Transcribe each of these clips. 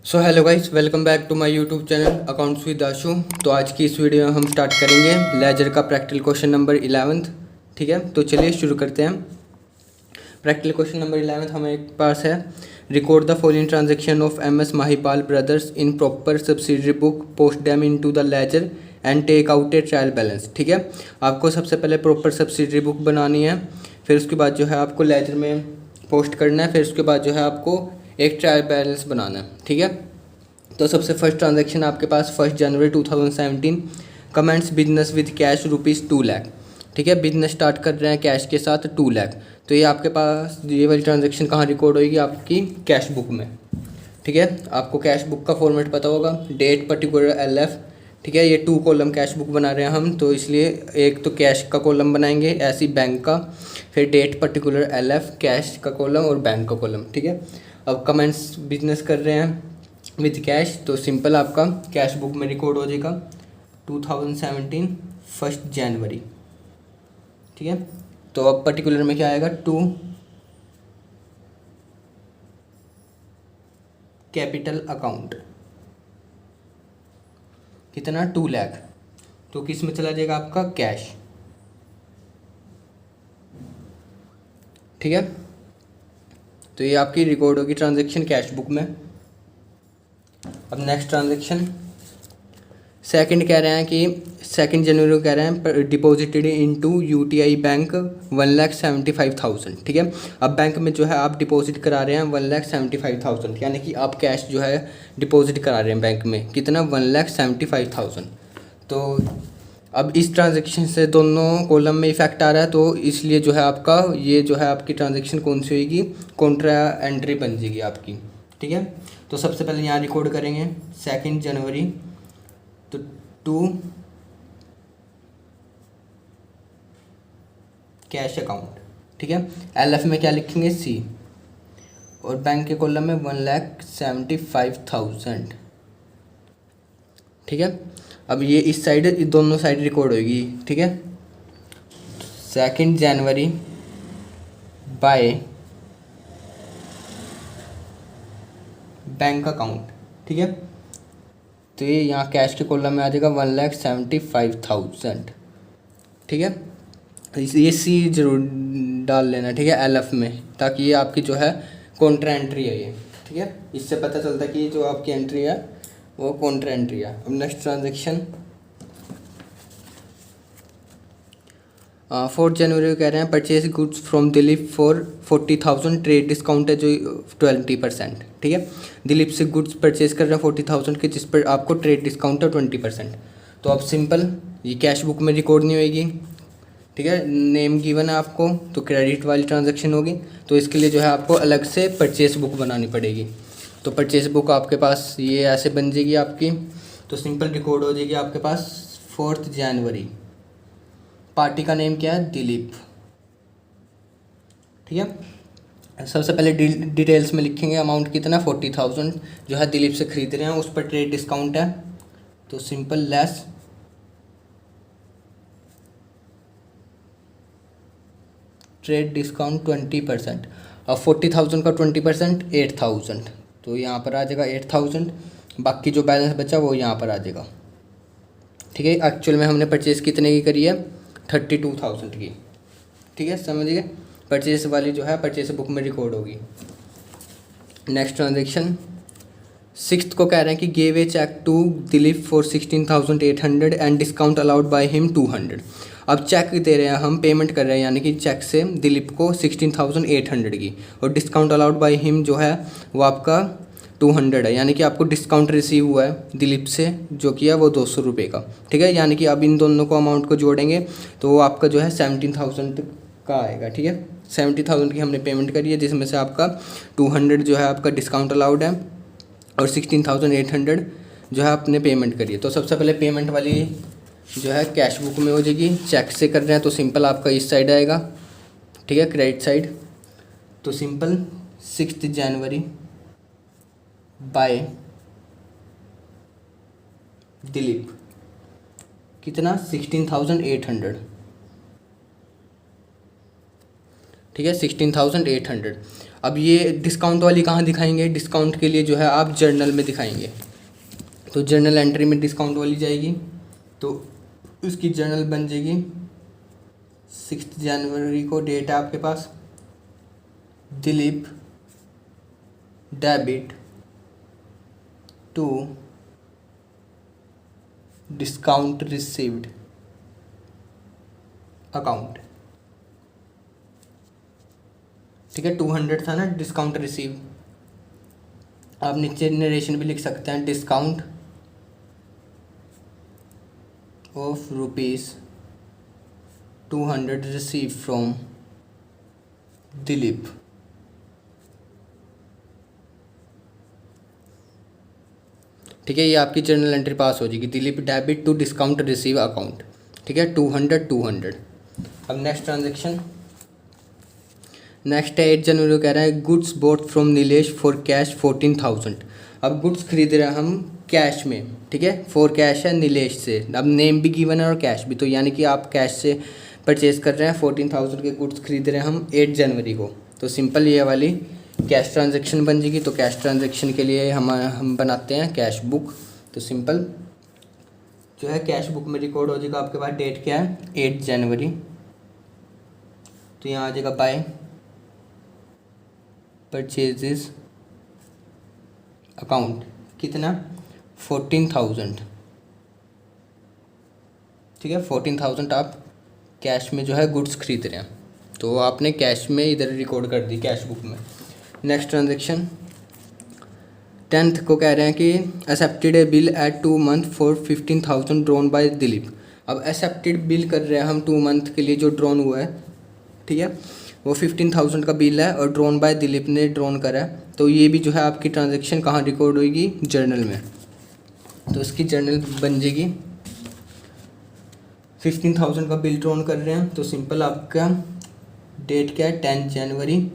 So hello guys, welcome back to my YouTube channel accounts with Ashu. तो आज की इस वीडियो में हम स्टार्ट करेंगे लेजर का प्रैक्टिकल क्वेश्चन नंबर 11। ठीक है, तो चलिए शुरू करते हैं। प्रैक्टिकल क्वेश्चन नंबर 11 हमारे पास है, record the following transaction of MS Mahipal brothers in proper subsidiary book, post them into the ledger and take out a trial balance. ठीक है, आपको सबसे पहले प्रॉपर सब्सिडरी बुक बनानी है, फिर उसके बाद जो है आपको लेजर में पोस्ट करना है, फिर उसके बाद जो है आपको एक ट्रायल बैलेंस बनाना है। ठीक है, तो सबसे फर्स्ट ट्रांजैक्शन आपके पास 1 जनवरी 2017, comments business with cash ₹2 lakh. ठीक है, बिजनेस स्टार्ट कर रहे हैं कैश के साथ 2 लाख। तो ये आपके पास ये वाली ट्रांजैक्शन कहाँ रिकॉर्ड होगी? आपकी कैश बुक में। ठीक है, आपको कैश बुक का फॉर्मेट पता होगा, डेट पर्टिकुलर LF। ठीक है, ये 2 कॉलम कैश बुक बना रहे हैं हम, तो इसलिए एक तो कैश का कॉलम बनाएंगे, ऐसी बैंक का, फिर डेट पर्टिकुलर LF, कैश का कॉलम और बैंक का कॉलम। ठीक है, अब कमेंट्स बिजनेस कर रहे हैं विद कैश, तो सिंपल आपका कैश बुक में रिकॉर्ड हो जाएगा 2017 1 जनवरी। ठीक है, तो अब पर्टिकुलर में क्या आएगा? 2 कैपिटल अकाउंट, कितना? 2 लाख। तो किस में चला जाएगा? आपका कैश। ठीक है, तो ये आपकी रिकॉर्ड होगी ट्रांजैक्शन कैश बुक में। अब नेक्स्ट ट्रांजैक्शन सेकंड कह रहे हैं कि 2 जनवरी को कह रहे हैं डिपॉजिटेड इनटू UTI बैंक 1,75,000। ठीक है, अब बैंक में जो है आप डिपॉजिट करा रहे हैं 1,75,000, यानी कि आप कैश जो है डिपॉजिट करा रहे हैं बैंक में, कितना? 1,75,000। तो अब इस ट्रांजैक्शन से दोनों कॉलम में इफेक्ट आ रहा है, तो इसलिए जो है आपका ये जो है आपकी ट्रांजैक्शन कौन सी होगी? कॉन्ट्रा एंट्री बन जाएगी आपकी। ठीक है, तो सबसे पहले यहाँ रिकॉर्ड करेंगे 2 जनवरी, तो 2 कैश अकाउंट। ठीक है, LF में क्या लिखेंगे? C, और बैंक के कॉलम में 1,75,000। ठीक है, अब ये इस साइड दोनों साइड रिकॉर्ड होगी। ठीक है, 2 जनवरी बाय बैंक अकाउंट। ठीक है, तो ये यहाँ कैश के कॉलम में आ जाएगा 1,75,000। ठीक है, ये C जरूर डाल लेना। ठीक है, LF में, ताकि ये आपकी जो है कॉन्ट्रा एंट्री है ये। ठीक है, इससे पता चलता है कि ये जो आपकी एंट्री है वो कॉन्ट्रा एंट्री है। अब नेक्स्ट ट्रांजेक्शन 4 जनवरी को कह रहे हैं purchase goods from Dilip for 40,000, trade discount है जो 20%। ठीक है, दिलीप से गुड्स परचेज कर रहे हैं 40,000 के, जिस पर आपको ट्रेड डिस्काउंट है 20%। तो अब सिंपल ये कैश बुक में रिकॉर्ड नहीं होगी। ठीक है, नेम गिवन है आपको, तो क्रेडिट वाली ट्रांजैक्शन होगी, तो इसके लिए जो है आपको अलग से परचेस बुक बनानी पड़ेगी। तो परचेस बुक आपके पास ये ऐसे बन जाएगी आपकी, तो सिंपल रिकॉर्ड हो जाएगी आपके पास 4 जनवरी। पार्टी का नेम क्या है? दिलीप। ठीक है, सबसे पहले डिटेल्स में लिखेंगे अमाउंट कितना? 40,000 जो है दिलीप से खरीद रहे हैं, उस पर ट्रेड डिस्काउंट है, तो सिंपल लेस ट्रेड डिस्काउंट 20%। अब 40,000 का 20% 8,000, तो यहाँ पर आ जाएगा 8,000। बाकी जो बैलेंस बचा वो यहाँ पर आ जाएगा। ठीक है, एक्चुअल में हमने परचेज़ कितने की करी है? 32,000 की। ठीक है, समझिए, परचेस वाली जो है परचेस बुक में रिकॉर्ड होगी। नेक्स्ट ट्रांजेक्शन 6 को कह रहे हैं कि give a cheque to Dilip for 16,800 and discount allowed by him 200। अब चेक दे रहे हैं हम, पेमेंट कर रहे हैं, यानी कि चेक से दिलीप को 16,800 की, और डिस्काउंट अलाउड बाय हिम जो है वो आपका 200 है, यानी कि आपको डिस्काउंट रिसीव हुआ है दिलीप से जो किया वो 200 रुपये का। ठीक है, यानी कि अब इन दोनों को अमाउंट को जोड़ेंगे तो वो आपका जो है 17,000 का आएगा। ठीक है, 70,000 की हमने पेमेंट करी है, जिसमें से आपका 200 जो है आपका डिस्काउंट अलाउड है, और 16,800 जो है आपने पेमेंट करी है। तो सबसे पहले पेमेंट वाली जो है कैश बुक में हो जाएगी। चेक से कर रहे हैं तो सिंपल आपका इस साइड आएगा। ठीक है, क्रेडिट साइड, तो सिंपल 6 जनवरी बाय दिलीप, कितना? 16,800। ठीक है, 16,800। अब ये डिस्काउंट वाली कहाँ दिखाएंगे, डिस्काउंट के लिए जो है आप जर्नल में दिखाएंगे। तो जर्नल एंट्री में डिस्काउंट वाली जाएगी, तो उसकी जर्नल बन जाएगी 6 जनवरी को डेट है आपके पास, Dilip debit to discount received account. ठीक है, 200 था ना डिस्काउंट रिसीव। आप नीचे नरेशन भी लिख सकते हैं, discount of ₹200 receive from Dilip. ठीक है, ये आपकी जर्नल एंट्री पास हो जाएगी, Dilip debit to discount receive account. ठीक है, 200। अब नेक्स्ट ट्रांजेक्शन, नेक्स्ट है 8 जनवरी को कह रहा है goods boat from Nilesh for cash 14,000। अब गुड्स खरीद रहे हैं हम कैश में। ठीक है, फॉर कैश है नीलेश से, अब नेम भी गिवन है और कैश भी, तो यानी कि आप कैश से परचेज कर रहे हैं, 14,000 के गुड्स खरीद रहे हैं हम 8 जनवरी को। तो सिंपल ये वाली कैश ट्रांजेक्शन बन जाएगी। तो कैश ट्रांजेक्शन के लिए हम बनाते हैं कैश बुक। तो सिंपल जो है कैश बुक में रिकॉर्ड हो जाएगा आपके पास, डेट क्या है 8 जनवरी। तो यहाँ आ जाएगा बाय परचेजेस अकाउंट, कितना 14,000। ठीक है, 14,000 आप कैश में जो है गुड्स खरीद रहे हैं, तो आपने कैश में इधर रिकॉर्ड कर दी कैश बुक में। नेक्स्ट ट्रांजेक्शन 10th को कह रहे हैं कि accepted A bill eight 2 month for 15,000 drawn by Dilip. अब एक्सेप्टेड बिल कर रहे हैं हम 2 मंथ के लिए जो ड्रॉन हुआ है। ठीक है, वो 15,000 का बिल है और ड्रॉन बाय दिलीप ने ड्रॉन करा है। तो ये भी जो है आपकी ट्रांजेक्शन कहाँ रिकॉर्ड होगी, जर्नल में। तो इसकी जर्नल बन जाएगी 15,000 का बिल ड्रॉन कर रहे हैं, तो सिंपल आपका डेट क्या है 10 जनवरी।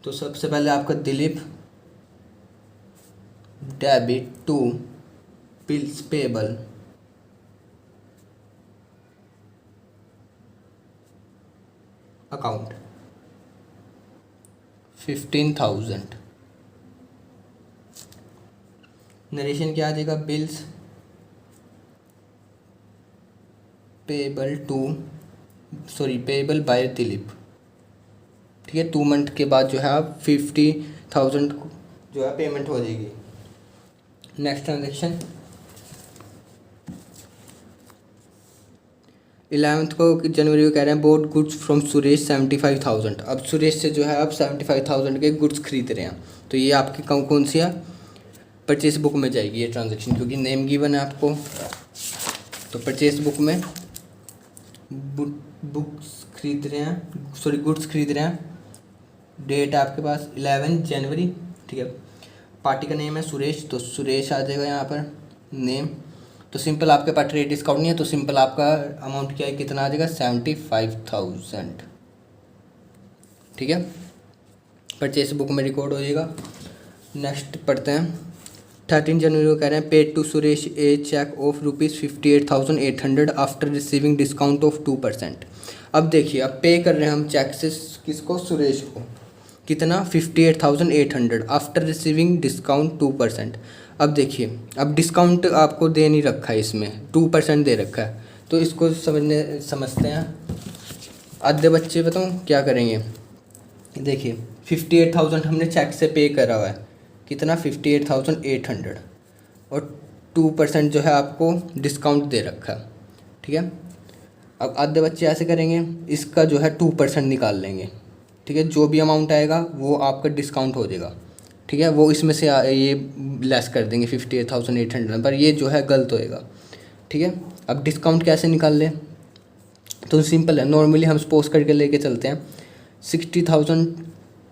तो सबसे पहले आपका Dilip debit to bills payable account 15,000। Narration क्या आ जाएगा, बिल्स पेबल बाय दिलीप। ठीक है, 2 मंथ के बाद जो है आप 50,000 जो है पेमेंट हो जाएगी। नेक्स्ट ट्रांजेक्शन 11th को जनवरी को कह रहे हैं बोट गुड्स फ्रॉम सुरेश 75,000। अब सुरेश से जो है आप 75,000 के गुड्स खरीद रहे हैं, तो ये आपकी कौन सी है, परचेस बुक में जाएगी ये ट्रांजेक्शन, क्योंकि नेम गिवन है आपको। तो परचेस बुक में बुक्स खरीद रहे हैं, सॉरी गुड्स खरीद रहे हैं, डेट है आपके पास 11 जनवरी। ठीक है, पार्टी का नेम है सुरेश, तो सुरेश आ जाएगा यहाँ पर नेम। तो सिंपल आपके पास ट्रेड डिस्काउंट नहीं है, तो सिंपल आपका अमाउंट क्या है, कितना आ जाएगा 75,000। ठीक है, परचेस बुक में रिकॉर्ड हो जाएगा। नेक्स्ट पढ़ते हैं 13 जनवरी को कह रहे हैं paid to Suresh a cheque of ₹58,800 after receiving discount of 2%। अब देखिए, अब पे कर रहे हैं हम चेक से किसको, सुरेश को, कितना 58,800 आफ्टर रिसीविंग डिस्काउंट 2%। अब देखिए, अब डिस्काउंट आपको दे नहीं रखा है, इसमें 2% दे रखा है, तो इसको समझते हैं। आधे बच्चे बताऊँ क्या करेंगे, देखिए 58,000 हमने चेक से पे करा हुआ है, कितना 58,800, और 2% जो है आपको डिस्काउंट दे रखा है। ठीक है, अब आधे बच्चे ऐसे करेंगे, इसका जो है 2% निकाल लेंगे। ठीक है, जो भी अमाउंट आएगा वो आपका डिस्काउंट हो जाएगा। ठीक है, वो इसमें से ये लेस कर देंगे 58,800, पर ये जो है गलत होएगा। ठीक है, अब डिस्काउंट कैसे निकाल लें, तो सिंपल है, नॉर्मली हम सपोज करके लेके चलते हैं 60,000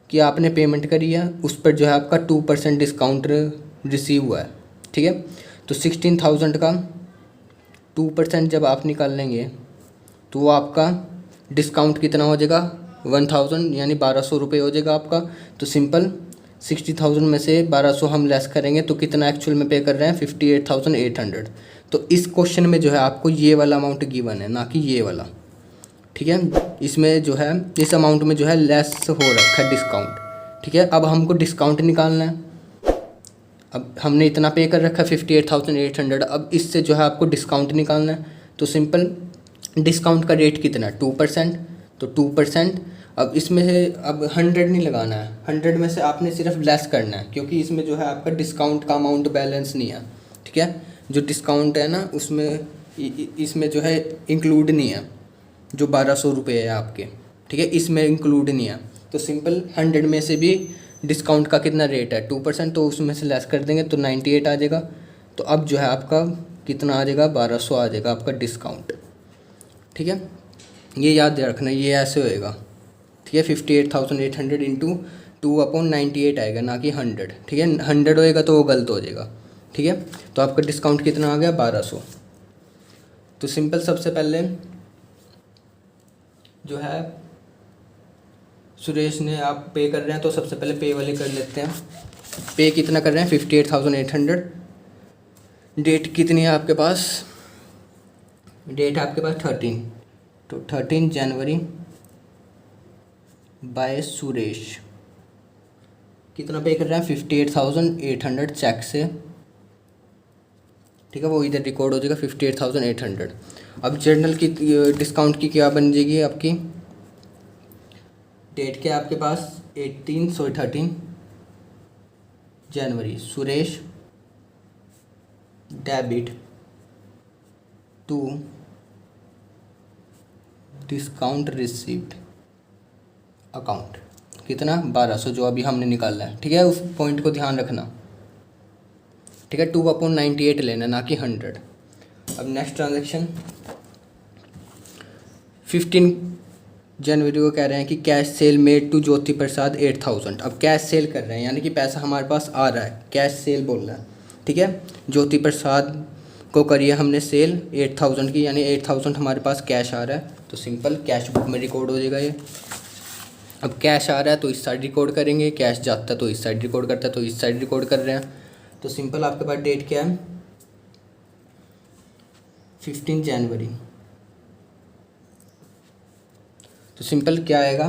की आपने पेमेंट करी है, उस पर जो है आपका 2% डिस्काउंट रिसीव हुआ है। ठीक है, तो 16,000 का 2% जब आप निकाल लेंगे तो वो आपका डिस्काउंट कितना हो जाएगा 1,000, यानी 1,200 रुपये हो जाएगा आपका। तो सिंपल 60,000 में से 1,200 हम लेस करेंगे, तो कितना एक्चुअल में पे कर रहे हैं 58,800। तो इस क्वेश्चन में जो है आपको ये वाला अमाउंट गिवन है, ना कि ये वाला। ठीक है, इसमें जो है इस अमाउंट में जो है लेस हो रखा है डिस्काउंट। ठीक है। अब हमको डिस्काउंट निकालना है। अब हमने इतना पे कर रखा है 58,800, अब इससे जो है आपको डिस्काउंट निकालना है। तो सिंपल डिस्काउंट का रेट कितना है 2%, तो 2%। अब इसमें से अब 100 नहीं लगाना है, 100 में से आपने सिर्फ लेस करना है, क्योंकि इसमें जो है आपका डिस्काउंट का अमाउंट बैलेंस नहीं है। ठीक है, जो डिस्काउंट है ना उसमें इसमें जो है इंक्लूड नहीं है, जो 1200 रुपये है आपके। ठीक है, इसमें इंक्लूड नहीं है। तो सिंपल 100 में से भी डिस्काउंट का कितना रेट है 2%, तो उसमें से लेस कर देंगे तो 98 आ जाएगा। तो अब जो है आपका कितना आ जाएगा 1200 आ जाएगा आपका डिस्काउंट। ठीक है, ये याद रखना, ये ऐसे होएगा। ठीक है, 58,800 इंटू 2/98 आएगा, ना कि 100। ठीक है, 100 होएगा तो वो गलत हो जाएगा। ठीक है, तो आपका डिस्काउंट कितना आ गया 1200। तो सिंपल सबसे पहले जो है सुरेश ने आप पे कर रहे हैं, तो सबसे पहले पे वाले कर लेते हैं। पे कितना कर रहे हैं 58,800। डेट कितनी है आपके पास, डेट है आपके पास 13, तो 13 जनवरी बाय सुरेश। कितना पे कर रहे हैं 58,800 चेक से। ठीक है, वो इधर रिकॉर्ड हो जाएगा 58,800। अब जर्नल की डिस्काउंट की क्या बन जाएगी आपकी, डेट क्या है आपके पास 13 जनवरी। Suresh debit to discount received account, कितना 1200 जो अभी हमने निकाला है। ठीक है, उस पॉइंट को ध्यान रखना। ठीक है, 2/98 लेना, ना कि 100। अब नेक्स्ट ट्रांजैक्शन 15 जनवरी को कह रहे हैं कि cash cell made to Jyoti Prasad 8000। अब कैश सेल कर रहे हैं, यानी कि पैसा हमारे पास आ रहा है, कैश सेल बोल रहा है। ठीक है, ज्योति प्रसाद को करिए हमने सेल 8000 की, यानी 8000 हमारे पास कैश आ रहा है। तो सिंपल कैश बुक में रिकॉर्ड हो जाएगा ये। अब कैश आ रहा है तो इस साइड रिकॉर्ड करेंगे, कैश जाता है तो इस साइड रिकॉर्ड करता है, तो इस साइड रिकॉर्ड कर रहे हैं। तो सिंपल आपके पास डेट क्या है 15 जनवरी। तो सिंपल क्या आएगा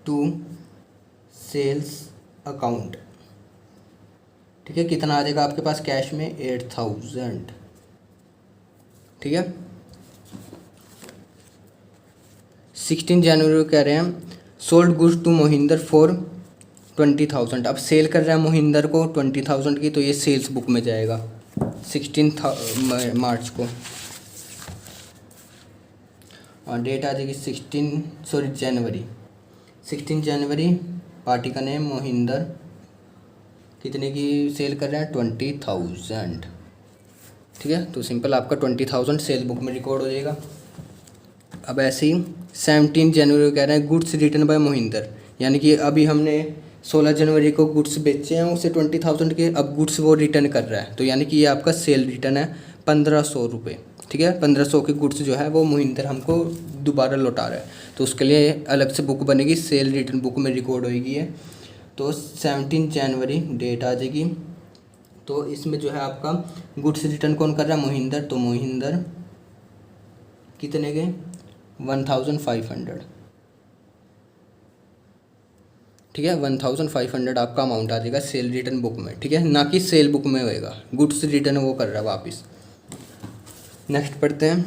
टू सेल्स अकाउंट। ठीक है, कितना आ जाएगा आपके पास कैश में 8000। ठीक है, 16 जनवरी को कह रहे हैं sold goods to Mohinder for 20,000। अब सेल कर रहा है मोहिंदर को 20,000 की, तो ये सेल्स बुक में जाएगा 16 मार्च को। और डेट आ जाएगी 16 जनवरी। पार्टी का नेम मोहिंदर, कितने की सेल कर रहे हैं 20,000। ठीक है, तो सिंपल आपका 20,000 सेल बुक में रिकॉर्ड हो जाएगा। अब ऐसे ही 17 जनवरी को कह रहे हैं गुड्स रिटर्न बाय मोहिंदर, यानी कि अभी हमने 16 जनवरी को गुड्स बेचे हैं उसे 20,000 के, अब गुड्स वो रिटर्न कर रहा है, तो यानी कि ये आपका सेल रिटर्न है 1500 रुपये। ठीक है, 1500 के गुड्स जो है वो मोहिंदर हमको दोबारा लौटा रहा है, तो उसके लिए अलग से बुक बनेगी, सेल रिटर्न बुक में रिकॉर्ड होगी है। तो 17 जनवरी डेट आ जाएगी। तो इसमें जो है आपका गुड्स रिटर्न कौन कर रहा है मोहिंदर, तो मोहिंदर कितने के 1500। ठीक है, 1500 आपका अमाउंट आ जाएगा सेल रिटर्न बुक में। ठीक है, ना कि सेल बुक में होएगा, गुड्स रिटर्न वो कर रहा है वापस। नेक्स्ट पढ़ते हैं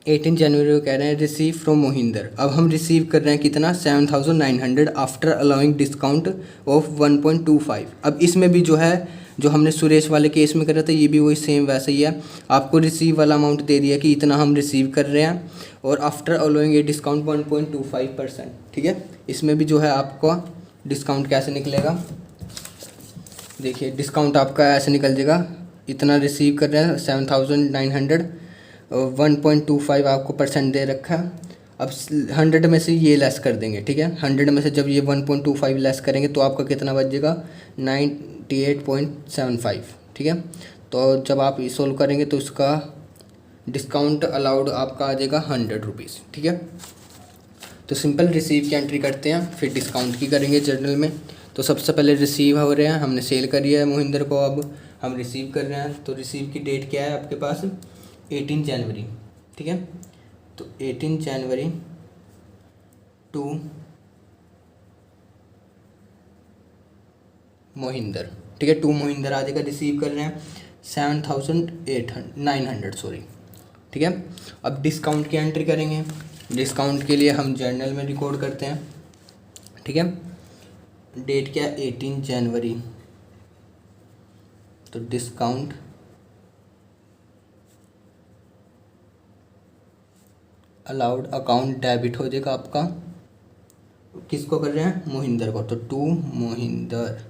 18 जनवरी को कह रहे हैं रिसीव फ्रॉम मोहिंदर। अब हम रिसीव कर रहे हैं कितना 7,900 आफ्टर अलाउइंग डिस्काउंट ऑफ 1.25। अब इसमें भी जो है जो हमने सुरेश वाले केस में करा था ये भी वही सेम वैसा ही है। आपको रिसीव वाला अमाउंट दे दिया कि इतना हम रिसीव कर रहे हैं और आफ्टर अलाउइंग ए डिस्काउंट 1.25%। ठीक है, इसमें भी जो है आपका डिस्काउंट कैसे निकलेगा, देखिए डिस्काउंट आपका ऐसे निकल जाएगा, इतना रिसीव कर रहे हैं 7,900 और 1.25 आपको परसेंट दे रखा है। अब 100 में से ये लेस कर देंगे। ठीक है, 100 में से जब ये 1.25 लेस करेंगे तो आपका कितना बच जाएगा 98.75। ठीक है, तो जब आप ये सोल्व करेंगे तो इसका डिस्काउंट अलाउड आपका आ जाएगा 100 रुपीज़। ठीक है, तो सिंपल रिसीव की एंट्री करते हैं, फिर डिस्काउंट की करेंगे जर्नल में। तो सबसे पहले रिसीव हो रहे हैं, हमने सेल करी है मोहिंदर को, अब हम रिसीव कर रहे हैं। तो रिसीव की डेट क्या है आपके पास 18 जनवरी। ठीक है, तो 18 जनवरी टू मोहिंदर, ठीक है, टू मोहिंदर आ जाएगा। रिसीव कर रहे हैं 7,900 सॉरी, ठीक है। अब डिस्काउंट की एंट्री करेंगे। डिस्काउंट के लिए हम जर्नल में रिकॉर्ड करते हैं, ठीक है। डेट क्या है 18 जनवरी, तो डिस्काउंट अलाउड अकाउंट डेबिट हो जाएगा आपका। किसको कर रहे हैं? मोहिंदर को, तो टू मोहिंदर।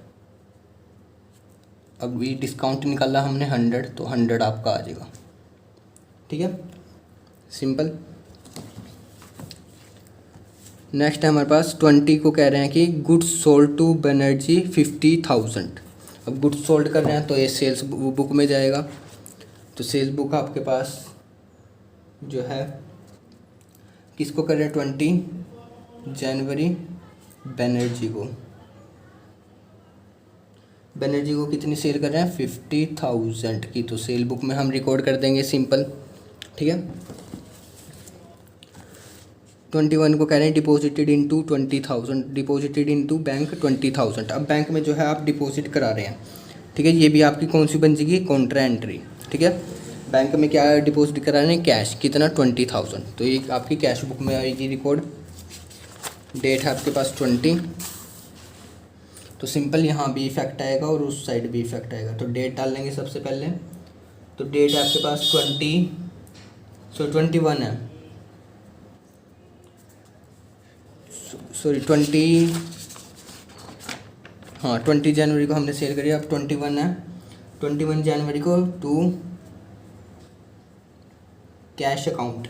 अब ये डिस्काउंट निकाला हमने 100, तो 100 आपका आ जाएगा, ठीक है, सिंपल। नेक्स्ट है हमारे पास 20 को कह रहे हैं कि गुड्स सोल्ड टू बनर्जी 50,000। अब गुड्स सोल्ड कर रहे हैं तो ये सेल्स बुक में जाएगा। तो सेल्स बुक आपके पास जो है किसको कर रहे हैं? 20 जनवरी बनर्जी को। बनर्जी को कितनी सेल कर रहे हैं? 50,000 की। तो सेल बुक में हम रिकॉर्ड कर देंगे, सिंपल, ठीक है। 21 को कह रहे हैं deposited into 20,000, deposited into bank 20,000। अब बैंक में जो है आप डिपॉजिट करा रहे हैं, ठीक है। ये भी आपकी कौन सी बन जाएगी? कॉन्ट्रा एंट्री, ठीक है। बैंक में क्या डिपॉजिट करा रहे हैं? कैश, कितना? 20,000। तो ये आपकी कैश बुक में आएगी रिकॉर्ड। डेट है आपके पास 20, तो सिंपल यहाँ भी इफेक्ट आएगा और उस साइड भी इफेक्ट आएगा। तो डेट डाल लेंगे सबसे पहले। तो डेट है आपके पास 21 है, सॉरी 20, हाँ 20 जनवरी को हमने सेल करी। अब 21 है, 21 जनवरी को टू कैश अकाउंट,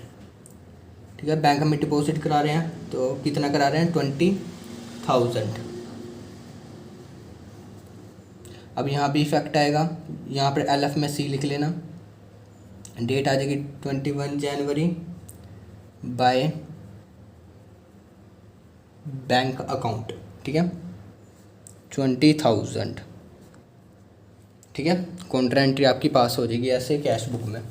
ठीक है। बैंक में डिपॉजिट करा रहे हैं, तो कितना करा रहे हैं? 20,000। अब यहाँ भी इफेक्ट आएगा, यहाँ पर LF में C लिख लेना। डेट आ जाएगी 21 जनवरी बाय बैंक अकाउंट, ठीक है, 20,000, ठीक है। कॉन्ट्रा एंट्री आपकी पास हो जाएगी ऐसे कैश बुक में।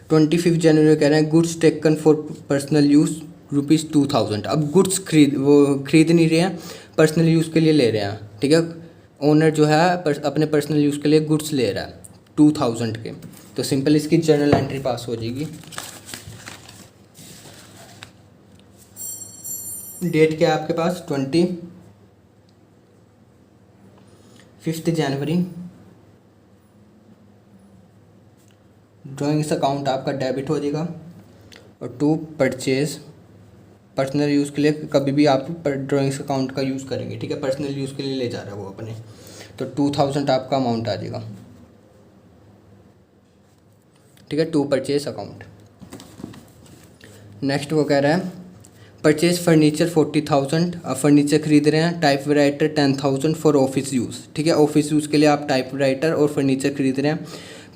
25 जनवरी कह रहे हैं goods taken for personal use ₹2,000। अब गुड्स खरीद नहीं रहे हैं, पर्सनल यूज़ के लिए ले रहे हैं, ठीक है। ओनर जो है अपने पर्सनल यूज़ के लिए गुड्स ले रहा है 2,000 के। तो सिंपल इसकी जर्नल एंट्री पास हो जाएगी। डेट क्या है आपके पास? 25 जनवरी। ड्राइंग्स अकाउंट आपका डेबिट हो जाएगा। और टू परचेज, पर्सनल यूज़ के लिए कभी भी आप ड्राइंग्स अकाउंट का यूज़ करेंगे, ठीक है। पर्सनल यूज़ के लिए ले जा रहा है वो अपने, तो 2,000 आपका अमाउंट आ जाएगा, ठीक है, टू परचेज अकाउंट। नेक्स्ट वो कह रहा है परचेज फर्नीचर 40,000। अब फर्नीचर खरीद रहे हैं। Type writer 10,000 for office use, ठीक है। ऑफिस यूज़ के लिए आप टाइप राइटर और फर्नीचर खरीद रहे हैं।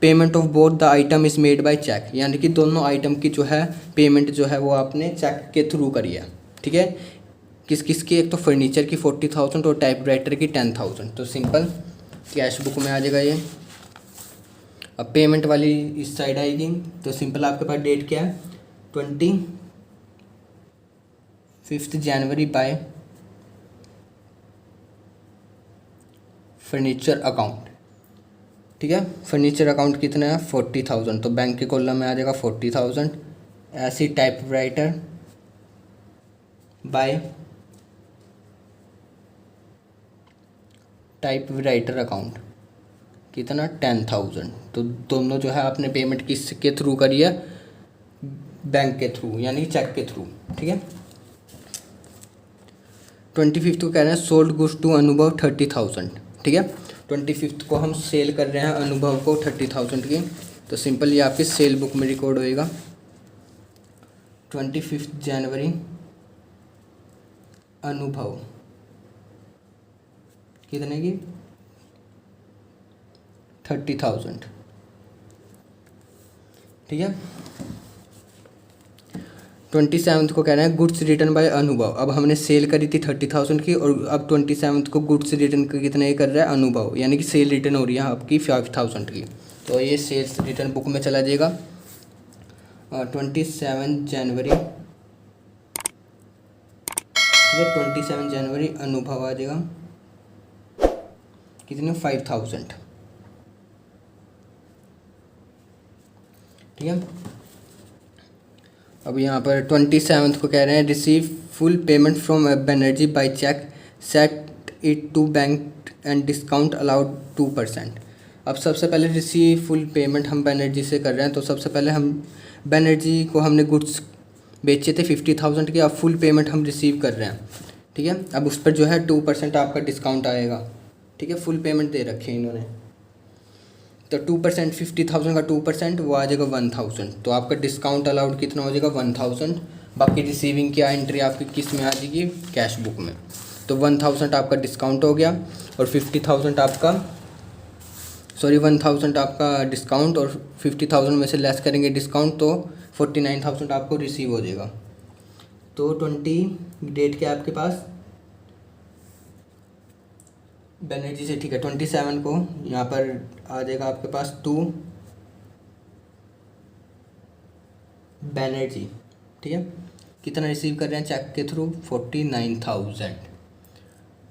Payment of both the item is made by cheque, यानी कि दोनों आइटम की जो है पेमेंट जो है वो आपने चेक के थ्रू करी है, ठीक है। किस किस की? एक तो फर्नीचर की 40,000 और टाइप राइटर की 10,000। तो सिंपल कैश बुक में आ जाएगा ये। अब पेमेंट वाली इस साइड आएगी, तो सिंपल आपके पास डेट क्या है? 25 जनवरी बाय फर्नीचर अकाउंट, ठीक है। फर्नीचर अकाउंट कितना है? 40,000। तो बैंक के कॉलम में आ जाएगा 40,000। ऐसी type writer bye type writer account कितना? 10,000। तो दोनों जो है आपने पेमेंट किसके थ्रू करी है? बैंक के थ्रू, यानी चेक के थ्रू, ठीक है। 25 को कह रहे हैं सोल्ड गुड्स टू अनुभव 30,000, ठीक है। 25 को हम सेल कर रहे हैं अनुभव को 30,000 की। तो सिंपल ये आपकी सेल बुक में रिकॉर्ड होएगा। 25 जनवरी अनुभव कितने की? 30,000, ठीक है। 27 को कह रहे हैं गुड्स रिटर्न बाय अनुभव। अब हमने सेल करी थी 30,000 की, और अब 27 को गुड्स रिटर्न कितने ही कर रहा है? अनुभव, यानी कि सेल रिटर्न हो रही है आपकी 5,000 की। तो ये सेल्स रिटर्न बुक में चला जाएगा। 27 जनवरी, ठीक है, 27 जनवरी अनुभव आ जाएगा। कितने 5000, ठीक है। अब यहाँ पर 27 को कह रहे हैं receive full payment from Web Energy by cheque, set it to bank and discount allowed 2%। अब सबसे पहले रिसीव फुल पेमेंट हम बेनर्जी से कर रहे हैं, तो सबसे पहले हम बेनर्जी को हमने गुड्स बेचे थे 50,000 के, अब फुल पेमेंट हम रिसीव कर रहे हैं, ठीक है। अब उस पर जो है 2% आपका डिस्काउंट आएगा, ठीक है। फुल पेमेंट दे रखी है इन्होंने, तो 2% 50,000 का 2% वो आ जाएगा 1000, तो आपका डिस्काउंट अलाउड कितना हो जाएगा 1000। बाकी रिसीविंग की एंट्री आपकी किस में आ जाएगी, कैश बुक में। तो 1000 आपका डिस्काउंट हो गया और 50,000 आपका 1000 आपका डिस्काउंट और 50,000 में से लेस करेंगे डिस्काउंट तो 49,000 आपको रिसीव हो जाएगा। तो 20 डेट क्या है आपके पास बेनर्जी से, ठीक है। 27 को यहाँ पर आ जाएगा आपके पास 2 बेनर्जी, ठीक है। कितना रिसीव कर रहे हैं चेक के थ्रू 49,000,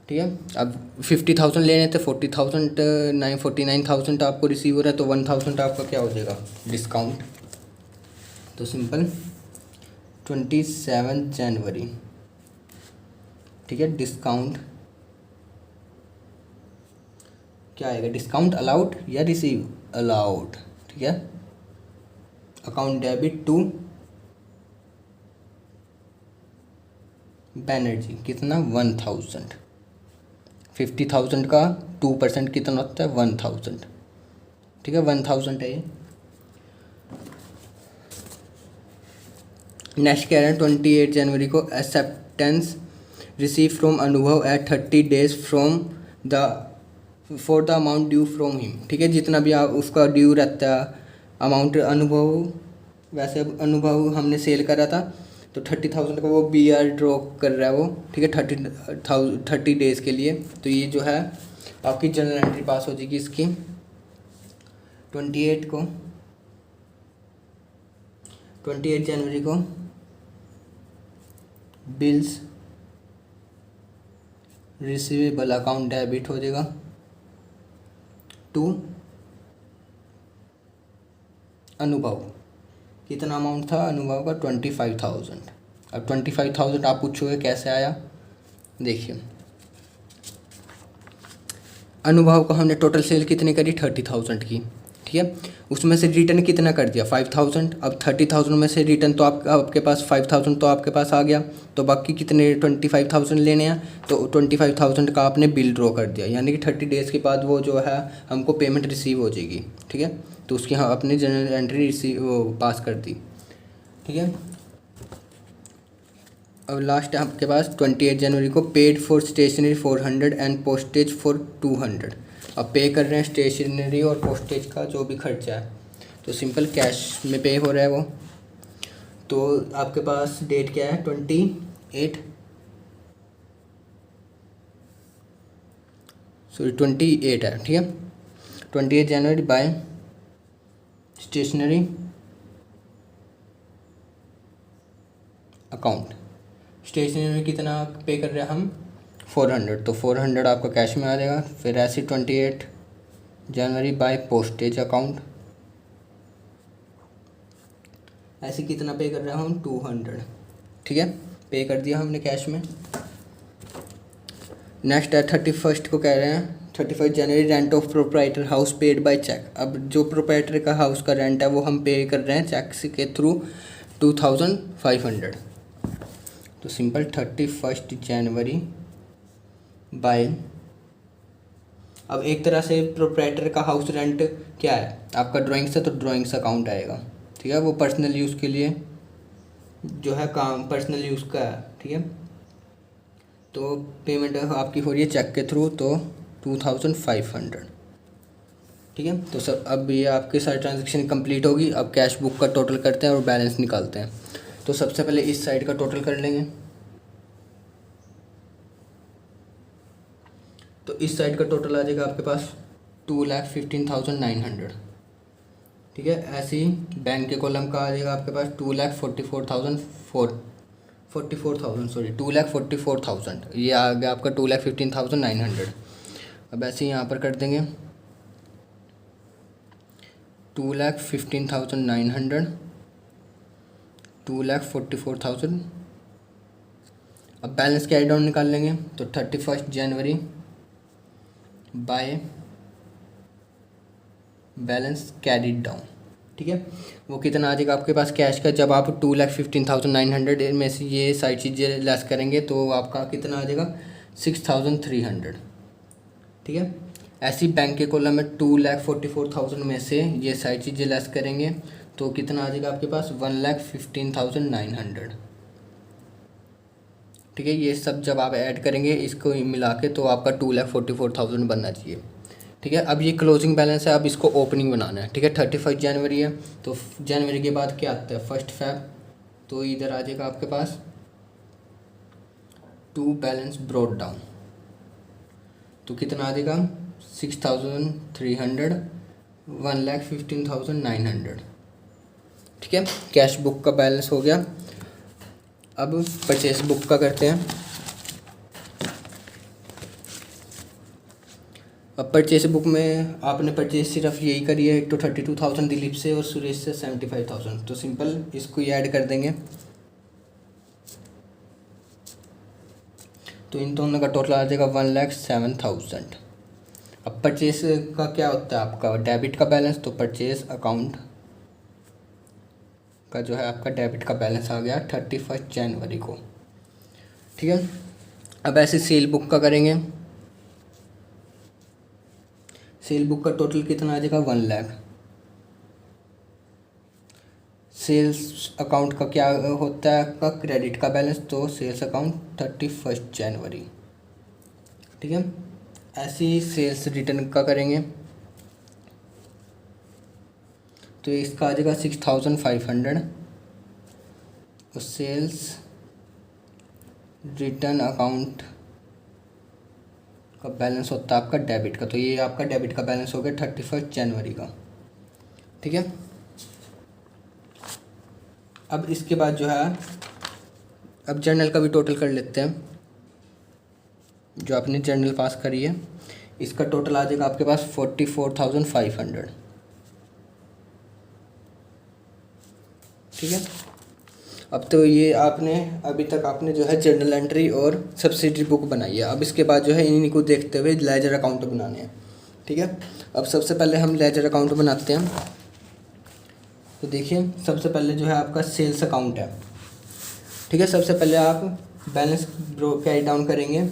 ठीक है। अब 50,000 लेने थे 49,000 आपको रिसीव हो रहा है, तो 1000 आपका क्या हो जाएगा डिस्काउंट। तो सिंपल 27 जनवरी, ठीक है। डिस्काउंट क्या आएगा, डिस्काउंट अलाउड या रिसीव अलाउड, ठीक है। अकाउंट डेबिट टू बेनर्जी कितना 1000, 50,000 का 2% कितना होता है 1000, ठीक है। 1000 है ये। नेक्स्ट कह रहे हैं 28 जनवरी को acceptance receive from Anubhav at 30 days from the for the amount due from him, ठीक है। जितना भी आप उसका ड्यू रहता है अमाउंट अनुभव, वैसे अनुभव हमने सेल करा था तो 30,000 का वो BR ड्रॉ कर रहा है वो, ठीक है। 30 डेज़ के लिए, तो ये जो है आपकी जनरल एंट्री पास हो जाएगी इसकी 28 जनवरी को बिल्स रिसीवेबल अकाउंट डेबिट हो जाएगा टू अनुभव। कितना अमाउंट था अनुभव का 25,000। अब 25,000 आप पूछोगे कैसे आया, देखिए अनुभव को हमने टोटल सेल कितनी करी 30,000 की, ठीक है। उसमें से रिटर्न कितना कर दिया 5,000। अब 30,000 में से रिटर्न तो आपके पास 5,000 तो आपके पास आ गया, तो बाकी कितने 25,000 लेने हैं, तो 25,000 का आपने बिल ड्रॉ कर दिया, यानी कि 30 डेज़ के बाद वो जो है हमको पेमेंट रिसीव हो जाएगी, ठीक है। तो उसकी हाँ अपनी जनरल एंट्री रिसीव पास कर दी, ठीक है। अब लास्ट है आपके पास 28 जनवरी को paid for stationery 400 and postage for 200। अब पे कर रहे हैं स्टेशनरी और पोस्टेज का जो भी खर्चा है, तो सिंपल कैश में पे हो रहा है वो। तो आपके पास डेट क्या है 28 है, ठीक है। 28 जनवरी बाय स्टेशनरी अकाउंट। स्टेशनरी में कितना पे कर रहे हैं हम 400, तो 400 आपका कैश में आ जाएगा। फिर ऐसे 28 जनवरी बाय पोस्टेज अकाउंट, ऐसे कितना पे कर रहे हैं हम 200, ठीक है। पे कर दिया हमने कैश में। नेक्स्ट है 31 को कह रहे हैं 31 जनवरी rent of proprietor house paid by cheque. अब जो प्रोप्राइटर का हाउस का रेंट है वो हम पे कर रहे हैं चेक के थ्रू 2,500। तो सिंपल 31 जनवरी बाय, अब एक तरह से प्रोप्राइटर का हाउस रेंट क्या है आपका ड्राइंग्स है, तो ड्राइंग्स अकाउंट आएगा, ठीक है। वो पर्सनल यूज़ के लिए जो है काम पर्सनल यूज़ का है, ठीक है। तो पेमेंट आपकी हो रही है चेक के थ्रू, तो 2,500, ठीक है। तो सब अब ये आपके सारी ट्रांजेक्शन कंप्लीट होगी। अब कैश बुक का टोटल करते हैं और बैलेंस निकालते हैं। तो सबसे पहले इस साइड का टोटल कर लेंगे। तो इस साइड का टोटल आ जाएगा आपके पास 2,15,900, ठीक है। ऐसे ही बैंक के कॉलम का आ जाएगा आपके पास 2,44,000 ये आ गया आपका 2,15,900। अब ऐसे यहाँ पर कर देंगे 2,15,900, 2,44,000। अब बैलेंस कैरी डाउन निकाल लेंगे तो 31 जनवरी बाय बैलेंस कैरीड डाउन। ठीक है, वो कितना आ जाएगा आपके पास कैश का, जब आप 2,15,900 में से ये सारी चीज़ें लेस करेंगे तो आपका कितना आ जाएगा 6,300। ठीक है, ऐसी बैंक के कॉलम में 2,44,000 में से ये सारी चीज़ें लेस करेंगे तो कितना आ जाएगा आपके पास 1,15,900। ठीक है, ये सब जब आप ऐड करेंगे इसको मिला के तो आपका 2,44,000 बनना चाहिए। ठीक है, अब ये क्लोजिंग बैलेंस है, अब इसको ओपनिंग बनाना है। ठीक है, 31 जनवरी है तो जनवरी के बाद क्या आता है 1 फेब, तो इधर आ जाएगा आपके पास टू बैलेंस ब्रॉट डाउन, तो कितना आ जाएगा 6,300, 1,15,900। ठीक है, कैश बुक का बैलेंस हो गया। अब परचेस बुक का करते हैं। अब परचेस बुक में आपने परचेस सिर्फ यही करी है, एक तो 32,000 दिलीप से और सुरेश से 75,000, तो सिंपल इसको ही ऐड कर देंगे तो इन दोनों का टोटल आ जाएगा 1,07,000। अब परचेस का क्या होता है आपका डेबिट का बैलेंस, तो परचेस अकाउंट का जो है आपका डेबिट का बैलेंस आ गया 31 जनवरी को। ठीक है, अब ऐसे सेल बुक का करेंगे। सेल बुक का टोटल कितना आ जाएगा 1 लाख। सेल्स अकाउंट का क्या होता है आपका क्रेडिट का बैलेंस, तो सेल्स अकाउंट 31 जनवरी। ठीक है, ऐसे ही सेल्स रिटर्न का करेंगे तो इसका आ जाएगा 6,500 और सेल्स रिटर्न अकाउंट का बैलेंस होता है आपका डेबिट का, तो ये आपका डेबिट का बैलेंस हो गया 31 जनवरी का। ठीक है, अब इसके बाद जो है अब जर्नल का भी टोटल कर लेते हैं। जो आपने जर्नल पास करी है इसका टोटल आ जाएगा आपके पास 44,500। ठीक है, अब तो ये आपने अभी तक आपने जो है जर्नल एंट्री और सब्सिडी बुक बनाई है। अब इसके बाद जो है इन्हीं को देखते हुए लेजर अकाउंट बनाने हैं। ठीक है, अब सबसे पहले हम लेजर अकाउंट बनाते हैं। तो देखिए सबसे पहले जो है आपका सेल्स अकाउंट है। ठीक है, सबसे पहले आप बैलेंस कैरी डाउन करेंगे।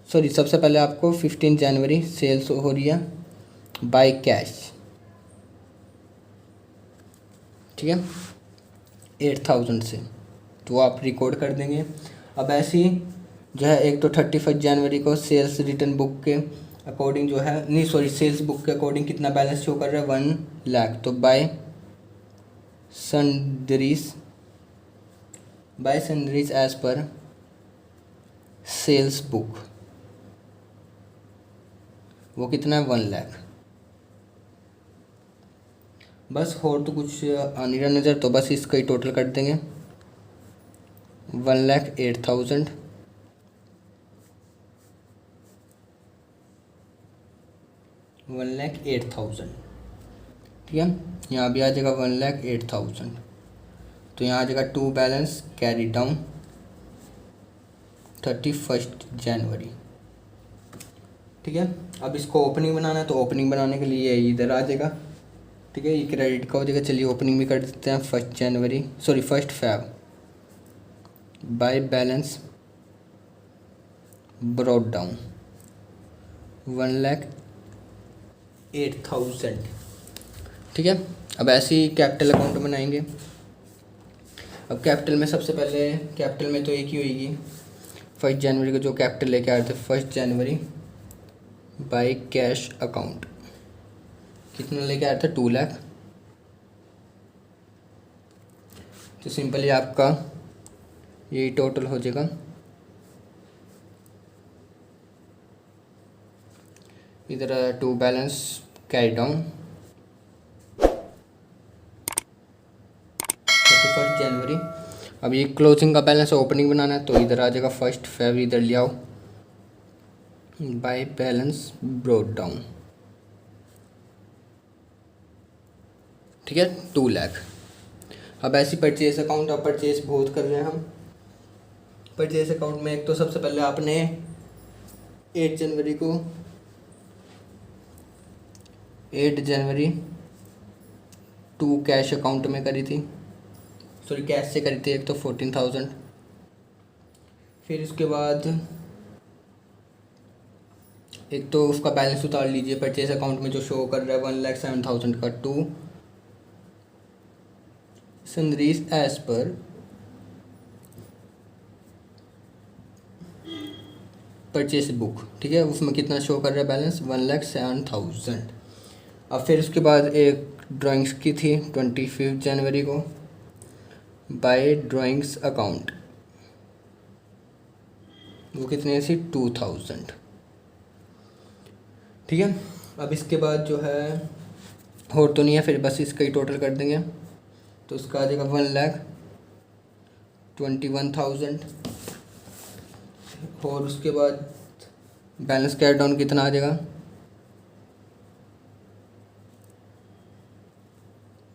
सबसे पहले आपको 15 जनवरी सेल्स हो रही है बाय कैश। ठीक है, 8,000 से, तो आप रिकॉर्ड कर देंगे। अब ऐसे ही जो है एक तो 31 जनवरी को सेल्स रिटर्न बुक के अकॉर्डिंग जो है सेल्स बुक के अकॉर्डिंग कितना बैलेंस शो कर रहा है 1 लाख, तो by Sunrise as per sales book वो कितना है 1 लाख। बस और तो कुछ आ नहीं रहा नज़र, तो बस इसका ही टोटल कर देंगे 1,08,000 1,08,000। ठीक है, यहाँ भी आ जाएगा 1,08,000, तो यहाँ आ जाएगा टू बैलेंस कैरी डाउन 31 जनवरी। ठीक है, अब इसको ओपनिंग बनाना है तो ओपनिंग बनाने के लिए इधर आ जाएगा। ठीक है, ये क्रेडिट का हो जाएगा। चलिए ओपनिंग भी कर देते हैं 1 Feb bye balance brought down 1,08,000। ठीक है, अब ऐसे ही कैपिटल अकाउंट बनाएंगे। अब कैपिटल में सबसे पहले कैपिटल में तो एक ही होगी 1 जनवरी को जो कैपिटल लेके आए थे 1 जनवरी बाय कैश अकाउंट कितना लेके आया था 2 लाख। तो सिंपली आपका यही टोटल हो जाएगा। इधर टू बैलेंस कैरी डाउन 31 जनवरी अब ये क्लोजिंग का बैलेंस ओपनिंग बनाना है, तो इधर आ जाएगा 1 Feb, इधर ले आओ बाय बैलेंस ब्रोड डाउन, ठीक है 2 लाख। अब ऐसी परचेज अकाउंट, अब परचेज बहुत कर रहे हैं हम। परचेज अकाउंट में एक तो सबसे पहले आपने 8 जनवरी को 8 जनवरी 2 कैश अकाउंट में करी थी, सॉरी कैश से करी थी, एक तो 14,000। फिर उसके बाद एक तो उसका बैलेंस उतार लीजिए परचेज अकाउंट में जो शो कर रहा है 1,07,000 का, to Sunrise as per purchase book, ठीक है, उसमें कितना शो कर रहा है बैलेंस 1,07,000। अब फिर उसके बाद एक ड्राइंग्स की थी 25 जनवरी को बाय ड्राइंग्स अकाउंट, वो कितने थी 2,000, ठीक है। अब इसके बाद जो है और तो नहीं है, फिर बस इसका ही टोटल कर देंगे, तो उसका आ जाएगा 1,21,000। और उसके बाद बैलेंस कैश डाउन कितना आ जाएगा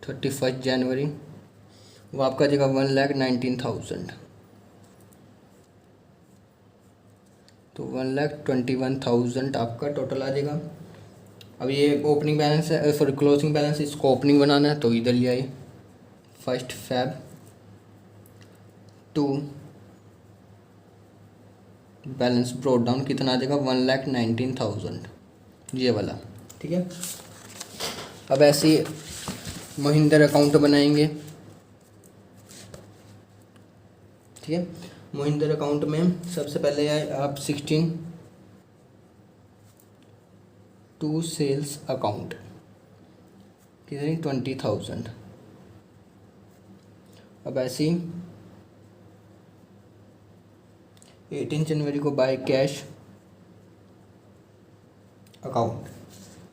31 जनवरी, वो आपका आ जाएगा 1,19,000, तो 1,21,000 आपका टोटल आ जाएगा। अब ये ओपनिंग बैलेंस है, सॉरी क्लोजिंग बैलेंस, इसको ओपनिंग बनाना है, तो इधर ले आइए 1 Feb to balance brought down, कितना आ जाएगा 1,19,000, ये वाला, ठीक है। अब ऐसे महिंद्र अकाउंट बनाएंगे, ठीक है। महिंद्र अकाउंट में सबसे पहले आप 16 टू सेल्स अकाउंट, कितनी 20,000। अब ऐसी 18 जनवरी को बाय कैश अकाउंट,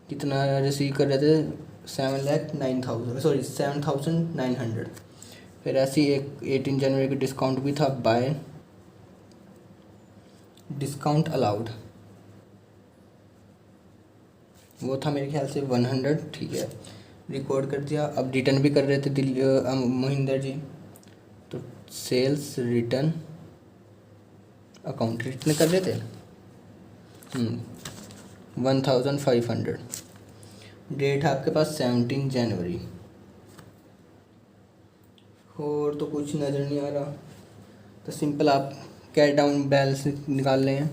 कितना रिसीव कर रहे थे 7,09,000, सॉरी 7,900। फिर ऐसी एक 18 जनवरी का डिस्काउंट भी था बाय डिस्काउंट अलाउड, वो था मेरे ख्याल से 100, ठीक है, रिकॉर्ड कर दिया। अब रिटर्न भी कर रहे थे महिंदर जी, तो सेल्स रिटर्न अकाउंट रिटर्न कर रहे थे 1,500। डेट है आपके पास 17 जनवरी। और तो कुछ नज़र नहीं आ रहा, तो सिंपल आप कैश डाउन बैलेंस निकाल लें।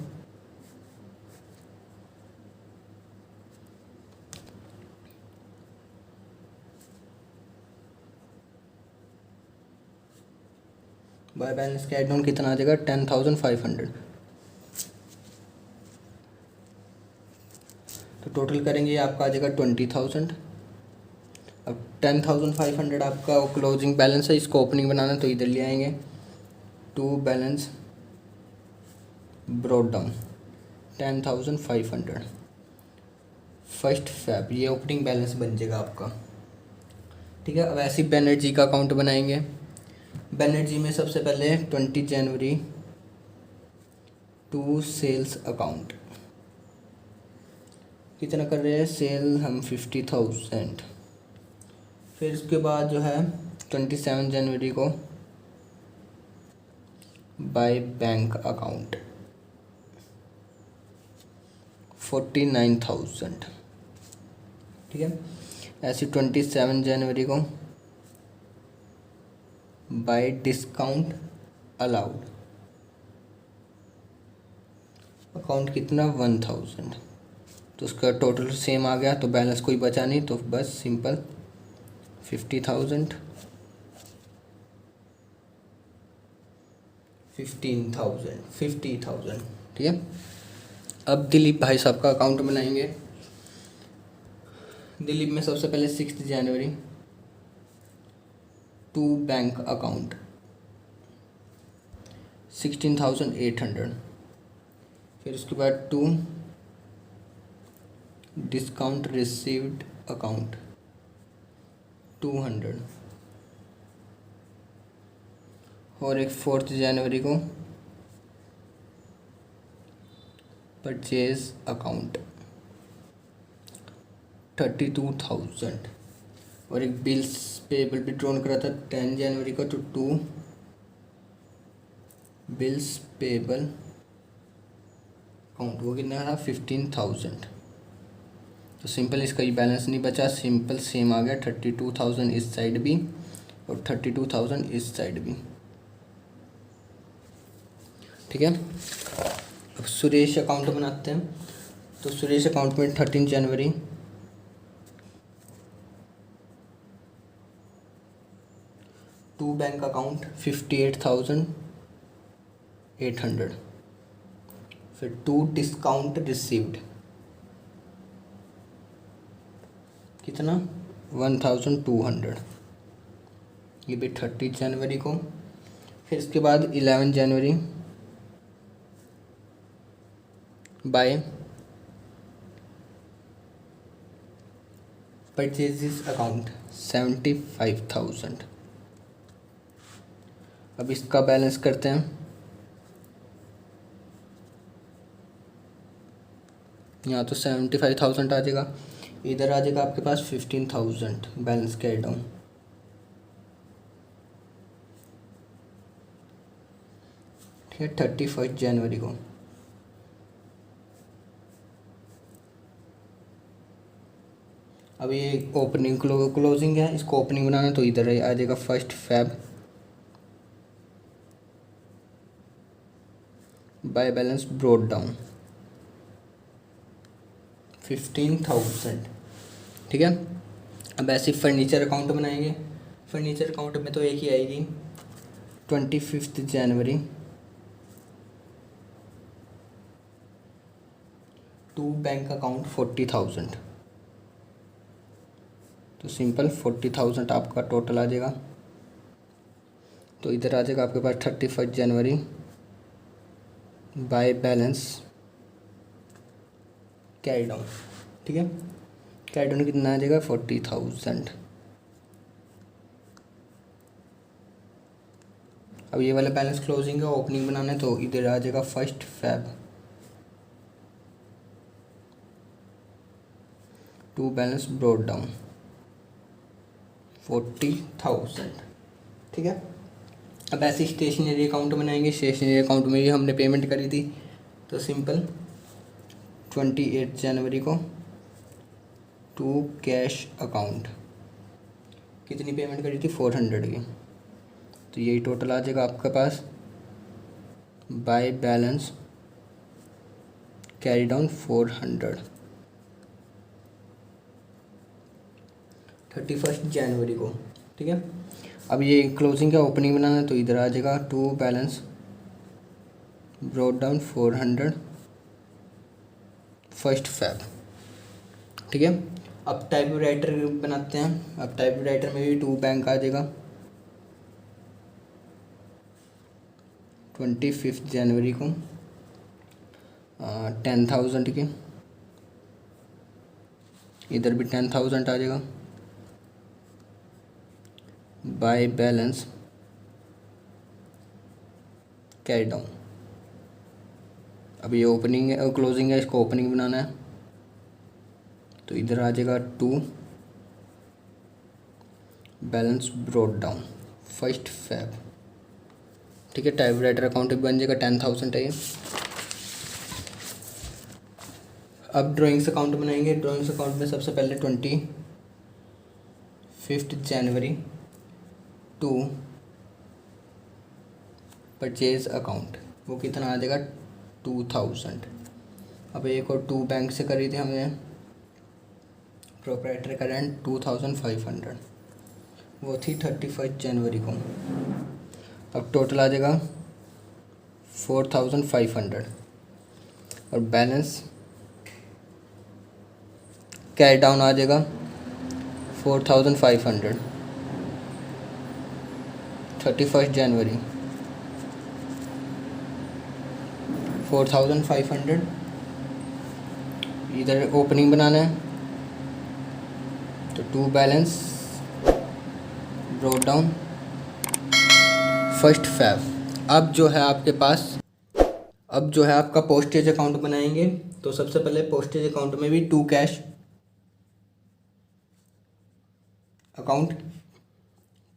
बाय बैलेंस कैश डाउन कितना आ जाएगा 10,500, तो टोटल करेंगे आपका आ जाएगा 20,000। अब 10,500 आपका क्लोजिंग बैलेंस है, इसको ओपनिंग बनाना, तो इधर ले आएंगे to balance brought down 10,500 1 Feb, ये ओपनिंग बैलेंस बन जाएगा आपका, ठीक है। अब ऐसे बैनर्जी का अकाउंट बनाएंगे। बैनर्जी में सबसे पहले 20 जनवरी टू सेल्स अकाउंट, कितना कर रहे हैं सेल हम 50,000। फिर उसके बाद जो है 27 जनवरी को बाय बैंक अकाउंट 49,000, ठीक है। ऐसी 27 जनवरी को बाय डिस्काउंट अलाउड अकाउंट कितना 1,000, तो उसका टोटल सेम आ गया, तो बैलेंस कोई बचा नहीं, तो बस सिंपल 50,000 15,000 50,000, ठीक है। अब दिलीप भाई साहब का अकाउंट बनाएंगे। दिलीप में सबसे पहले 6 जनवरी टू बैंक अकाउंट 16,800। फिर उसके बाद टू डिस्काउंट रिसीव्ड अकाउंट 200। और एक 4 जनवरी को परचेज अकाउंट 32,000 और एक बिल्स पेबल भी ड्रॉन करा था 10 जनवरी को, तो 2 बिल्स पेबल अकाउंट वो कितना था 15,000। तो सिंपल इसका ही बैलेंस नहीं बचा, सिंपल सेम आ गया 32,000 इस साइड भी और 32,000 इस साइड भी। ठीक है, अब सुरेश अकाउंट बनाते हैं। तो सुरेश अकाउंट में 13 जनवरी 2 बैंक अकाउंट 58,800, फिर 2 डिस्काउंट रिसीव्ड कितना 1,200, ये भी 30 जनवरी को। फिर इसके बाद 11 जनवरी बाय परचेजेस अकाउंट 75,000। अब इसका बैलेंस करते हैं। यहाँ तो 75,000 आ जाएगा, इधर आ जाएगा आपके पास 15,000 बैलेंस कैरी डाउन। ठीक है, 31 जनवरी को अब ये ओपनिंग क्लोजिंग है, इसको ओपनिंग बनाना, तो इधर आ जाएगा 1 Feb bye balance brought down 15,000। ठीक है, अब ऐसे फर्नीचर अकाउंट बनाएंगे। फर्नीचर अकाउंट में तो एक ही आएगी 25 जनवरी 2 बैंक अकाउंट 40,000, तो सिंपल 40,000 आपका टोटल आ जाएगा। तो इधर आ जाएगा आपके पास 31 जनवरी बाय बैलेंस कैरी डाउन। ठीक है, कैरी डाउन कितना आ जाएगा 40,000। अब ये वाला बैलेंस क्लोजिंग है, ओपनिंग बनाना है, तो इधर आ जाएगा 1 फेब 2 बैलेंस ब्रॉट डाउन 40,000। ठीक है, अब ऐसे स्टेशनरी अकाउंट बनाएंगे। स्टेशनरी अकाउंट में भी हमने पेमेंट करी थी, तो सिंपल 28 जनवरी को 2 कैश अकाउंट कितनी पेमेंट करी थी 400 की, तो यही टोटल आ जाएगा आपके पास बाय बैलेंस कैरी डाउन 400। 31 जनवरी को। ठीक है, अब ये क्लोजिंग का ओपनिंग बनाना है, तो इधर आ जाएगा 2 बैलेंस ब्रॉट डाउन 400 1 फेब। ठीक है, अब टाइप राइटर बनाते हैं। अब टाइप राइटर में भी 2 बैंक आ जाएगा 25 जनवरी को 10,000 की, इधर भी 10,000 आ जाएगा बाय बैलेंस कैरी डाउन। अब ये ओपनिंग है और क्लोजिंग है, इसको ओपनिंग बनाना है, तो इधर आ जाएगा 2 बैलेंस ब्रॉट डाउन 1 फेब। ठीक है, टाइप राइटर अकाउंट भी बन जाएगा 10,000 है ये। अब ड्राइंग्स अकाउंट बनाएंगे। ड्राइंग्स अकाउंट में सबसे पहले 25 जनवरी 2 परचेज अकाउंट वो कितना आ जाएगा 2,000। अब एक और 2 बैंक से करी थी हमने प्रोप्राइटर करेंट 2,500, वो थी 31 जनवरी को। अब टोटल आ जाएगा 4,500 और बैलेंस कैरी डाउन आ जाएगा 4,500 31 जनवरी 4,500। इधर ओपनिंग बनाना है, तो 2 balance brought down first Feb. अब जो है आपका पोस्टेज अकाउंट बनाएंगे। तो सबसे पहले पोस्टेज अकाउंट में भी टू कैश अकाउंट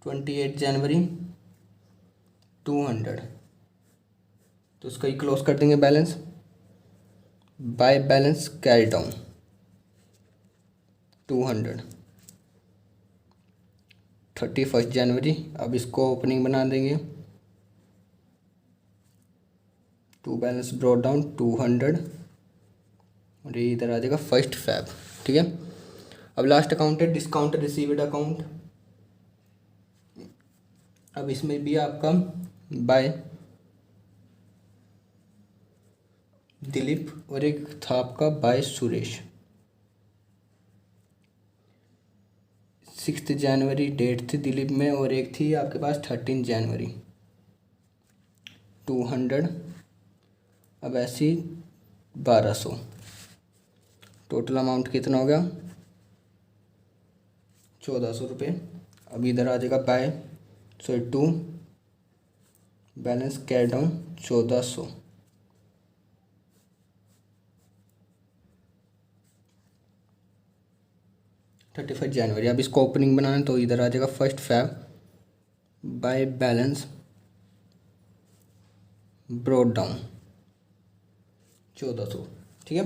28 जनवरी 200, तो उसका ही क्लोज कर देंगे balance. By balance carry down 200 31 जनवरी। अब इसको ओपनिंग बना देंगे। टू बैलेंस ब्रॉट डाउन 200 और ये इधर आ जाएगा फर्स्ट फैब। ठीक है, अब लास्ट अकाउंट है डिस्काउंट रिसीव्ड अकाउंट। अब इसमें भी आपका बाय दिलीप और एक था आपका बाय सुरेश। 6 जनवरी डेट थी दिलीप में और एक थी आपके पास 13 जनवरी 200। अब ऐसी 1200, टोटल अमाउंट कितना हो गया 1400 रुपये। अब इधर आ जाएगा by to balance carry down 1400। Thirty first January. अब इसको ओपनिंग बनाना है तो इधर आ जाएगा first Feb by balance brought down 1400। ठीक है,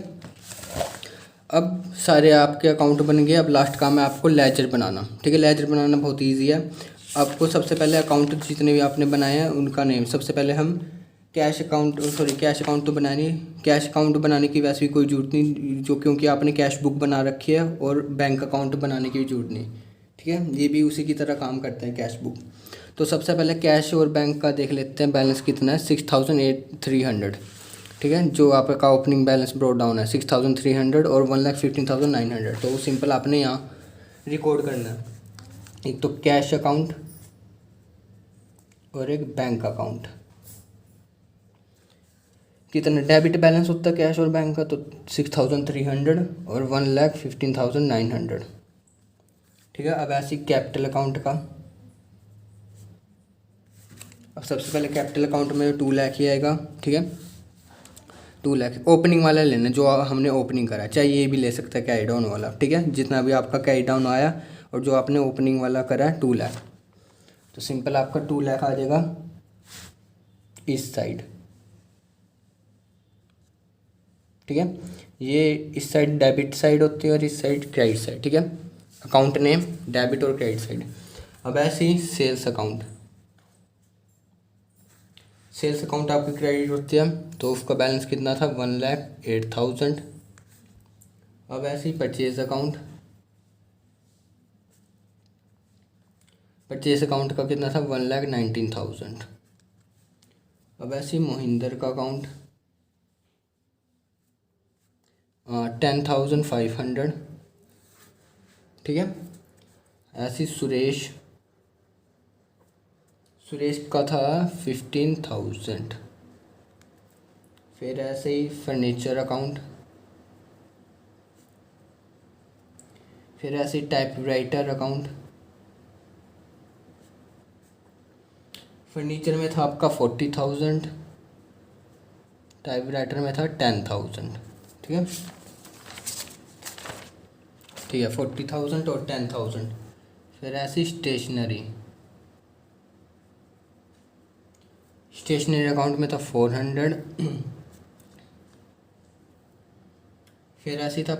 अब सारे आपके अकाउंट बन गए। अब लास्ट काम है आपको लेजर बनाना। ठीक है, लेजर बनाना बहुत इजी है। आपको सबसे पहले अकाउंट जितने भी आपने बनाए हैं उनका नेम, सबसे पहले हम कैश अकाउंट तो बनाए नहीं। कैश अकाउंट बनाने की वैसे भी कोई ज़रूरत नहीं, जो क्योंकि आपने कैश बुक बना रखी है, और बैंक अकाउंट बनाने की भी ज़रूरत नहीं। ठीक है, ये भी उसी की तरह काम करते हैं कैश बुक। तो सबसे पहले कैश और बैंक का देख लेते हैं बैलेंस कितना है 6300। ठीक है, जो आपका ओपनिंग बैलेंस ब्रॉट डाउन है 6300 और 1,15,900। तो वो सिंपल आपने यहाँ रिकॉर्ड करना है, एक तो कैश अकाउंट और एक बैंक अकाउंट। कितना डेबिट बैलेंस होता है कैश और बैंक का, तो 6300 और 1,15,900। ठीक है, अब ऐसी कैपिटल अकाउंट का। अब सबसे पहले कैपिटल अकाउंट में 2 लाख ही आएगा। ठीक है, 2 लाख ओपनिंग वाला लेना जो हमने ओपनिंग करा, चाहे ये भी ले सकता है कैरी डाउन वाला। ठीक है, जितना भी आपका कैरी डाउन आया और जो आपने ओपनिंग वाला करा है 2 लाख, तो सिंपल आपका 2 लाख आ जाएगा इस साइड। ठीक है, ये इस साइड डेबिट साइड होती है और इस साइड क्रेडिट साइड। ठीक है, अकाउंट नेम डेबिट और क्रेडिट साइड। अब ऐसे ही सेल्स अकाउंट आपकी क्रेडिट होती है, तो उसका बैलेंस कितना था 1,08,000। अब ऐसे ही परचेज अकाउंट का कितना था 1,19,000। अब ऐसे ही मोहिंदर का अकाउंट 10,500। ठीक है, ऐसे ही सुरेश का था 15,000। फिर ऐसे ही फर्नीचर अकाउंट, फिर ऐसे ही टाइपराइटर अकाउंट। फर्नीचर में था आपका 40,000, टाइपराइटर में था 10,000। ठीक है, 40,000 और 10,000। फिर ऐसी स्टेशनरी अकाउंट में था 400। फिर ऐसी था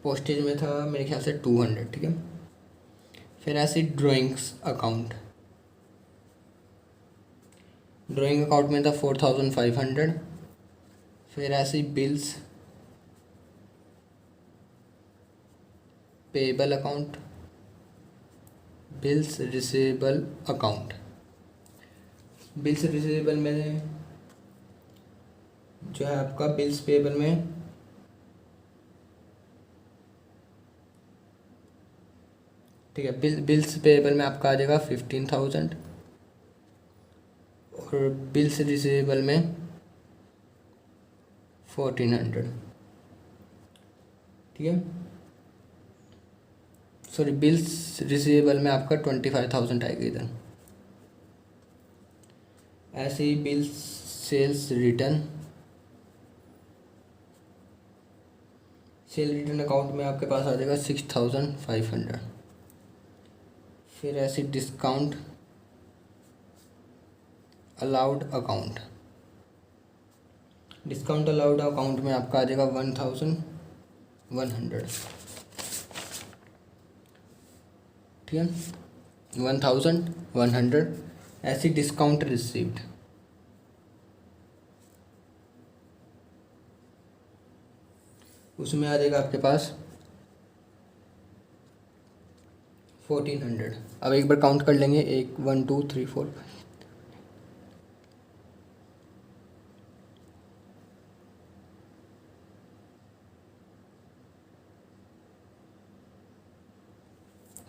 पोस्टेज में था मेरे ख्याल से 200। ठीक है, फिर ऐसी ड्राइंग अकाउंट में था 4,500। फिर ऐसी bills payable account, bills receivable account. Bills receivable में जो है आपका बिल्स पेबल में ठीक है, बिल्स पेबल में आपका आ जाएगा 15,000 और बिल्स रिसीवेबल में 1,400। ठीक है, सॉरी बिल्स रिसीवेबल में आपका 25,000 आएगा इधर। ऐसे ही bills sales return, sale return account में आपके पास आ जाएगा 6,500। फिर ऐसे discount allowed account, discount allowed account में आपका आ जाएगा 1,100, ठीक है 1,100। ऐसी डिस्काउंट रिसीव्ड, उसमें आ जाएगा आपके पास 1,400। अब एक बार काउंट कर लेंगे, 1 1 2 3 4 5,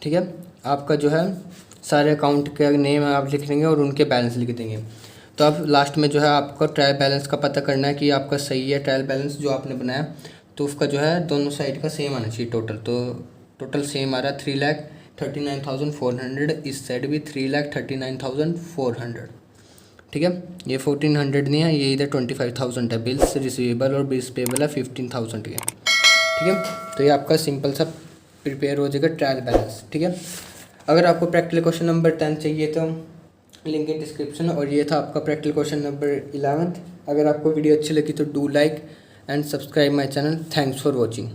ठीक है। आपका जो है सारे अकाउंट के नेम आप लिख लेंगे और उनके बैलेंस लिख देंगे। तो अब लास्ट में जो है आपको ट्रायल बैलेंस का पता करना है कि आपका सही है ट्रायल बैलेंस जो आपने बनाया, तो उसका जो है दोनों साइड का सेम आना चाहिए टोटल। तो टोटल सेम आ रहा है 3,39,400, इस साइड भी 3,39,400, ठीक है। ये 1,400 नहीं है, ये इधर 25,000 है। बिल्स रिसीवेबल और बिल्स पेबल है 15,000 के, ठीक है। तो ये आपका सिंपल सा प्रिपेयर हो जाएगा ट्रायल बैलेंस, ठीक है। अगर आपको प्रैक्टिकल क्वेश्चन नंबर 10 चाहिए तो लिंक इन डिस्क्रिप्शन। और ये था आपका प्रैक्टिकल क्वेश्चन नंबर 11। अगर आपको वीडियो अच्छी लगी तो do like and subscribe my channel. Thanks for watching.